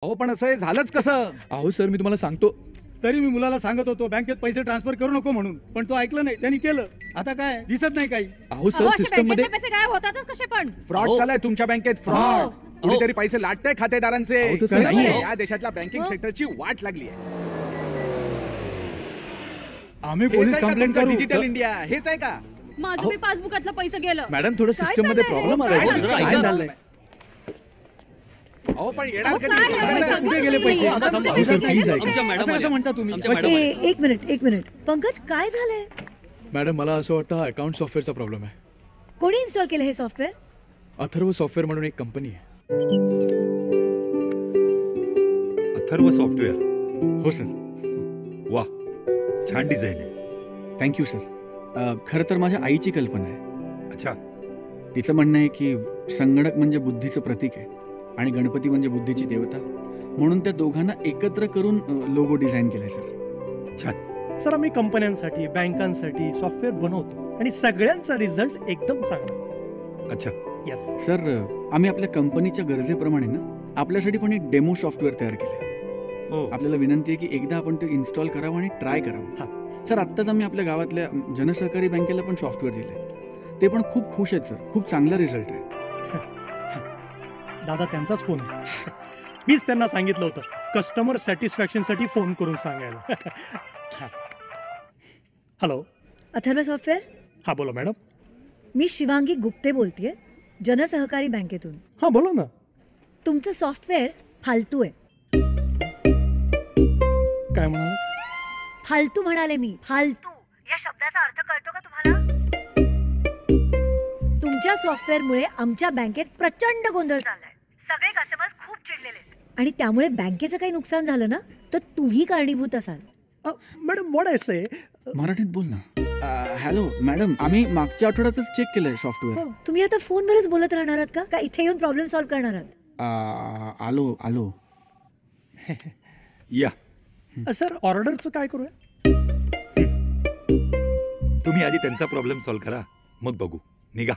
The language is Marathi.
अहो पण असं हे झालंच कसं? अहो सर, मी तुम्हाला सांगतो. तरी मी मुलाला सांगत होतो बँकेत पैसे ट्रान्सफर करू नको म्हणून, पण तो ऐकलं नाही, त्यांनी केलं. आता काय दिसत नाही काही. अहो सर, सिस्टम मध्ये पैसे गायब होतातच कसे पण. फ्रॉड चाललाय तुमच्या बँकेत, फ्रॉड. कुणीतरी पैसे लाटताय खातेदारांचे. अहो, तसं नाहीये. या देशातल्या बँकिंग सेक्टरची वाट लागली आहे. आम्ही पोलीस कंप्लेंट करू. डिजिटल इंडिया हेच आहे का? माझं मी पासबुकातलं पैसे गेलं. मॅडम थोडं सिस्टम मध्ये प्रॉब्लेम आलाय. काय झालंय? अहो पण येणार कधी? काय झालंय? कुठे गेले पैसे? अहो सर, प्लीज ऐका. असं कसं म्हणता तुम्ही? एक मिनिट पंकज, काय झालंय? मॅडम, मला असं वाटतं हा अकाउंट सॉफ्टवेअरचा प्रॉब्लेम आहे. कोणी इन्स्टॉल केलं हे सॉफ्टवेअर? अथर्व सॉफ्टवेअर म्हणून एक कंपनी आहे. अथर्व सॉफ्टवेअर. हो सर. वा, छान डिझाईन आहे. Thank you sir. खरं तर माझ्या आईची कल्पना आहे. अच्छा. तिचं म्हणणं आहे की संगणक म्हणजे बुद्धीचं प्रतीक आहे आणि गणपती म्हणजे बुद्धीची देवता, म्हणून त्या दोघांना एकत्र करून लोगो डिझाईन केलाय सर. छान. सर, आम्ही कंपन्यांसाठी बँकांसाठी सॉफ्टवेअर बनवतो आणि सगळ्यांचा रिझल्ट एकदम चांगला. अच्छा. येस सर, आम्ही आपल्या कंपनीच्या गरजेप्रमाणे ना आपल्यासाठी पण एक डेमो सॉफ्टवेअर तयार केलं. हो. आपल्याला विनंती आहे की एकदा आपण ते इन्स्टॉल करावं आणि ट्राय करावं. सर, आत्ताच आम्ही आपल्या गावातल्या जनसहकारी बँकेला पण सॉफ्टवेअर दिलंय. ते पण खूप खुश आहेत सर. खूप चांगला रिझल्ट आहे. दादा, त्यांचाच फोन आहे. मीच त्यांना सांगितलं होतं कस्टमर सॅटिस्फॅक्शनसाठी फोन करून सांगायला. हॅलो. अथर्व सॉफ्टवेअर. हा, बोला मॅडम. मी शिवांगी गुप्ते बोलतेय, जनसहकारी बँकेतून. हा, बोला ना. तुमचं सॉफ्टवेअर फालतू आहे. काय म्हणाल? फालतू म्हणाले मी. फालतू या शब्दाचा अर्थ कळतो का तुम्हाला? तुमच्या सॉफ्टवेअरमुळे आमच्या बँकेत प्रचंड गोंधळ चाललाय. सगळे कस्टमर्स खूप चिडलेले आहेत आणि त्यामुळे बँकेचं काही नुकसान झालं ना तर तुम्ही कारणीभूत असाल. मॅडम, व्हॉट आय से. मराठीत बोल ना. हॅलो मॅडम, आम्ही मागच्या आठवड्यातच चेक केलंय सॉफ्टवेअर. तुम्ही आता फोनवरच बोलत राहणार आहात का इथे येऊन प्रॉब्लेम सॉल्व्ह करणार आहात? आलो. या. सर, ऑर्डरचं काय करूया? तुम्ही आधी त्यांचा प्रॉब्लेम सॉल्व्ह करा, मग बघू. निघा.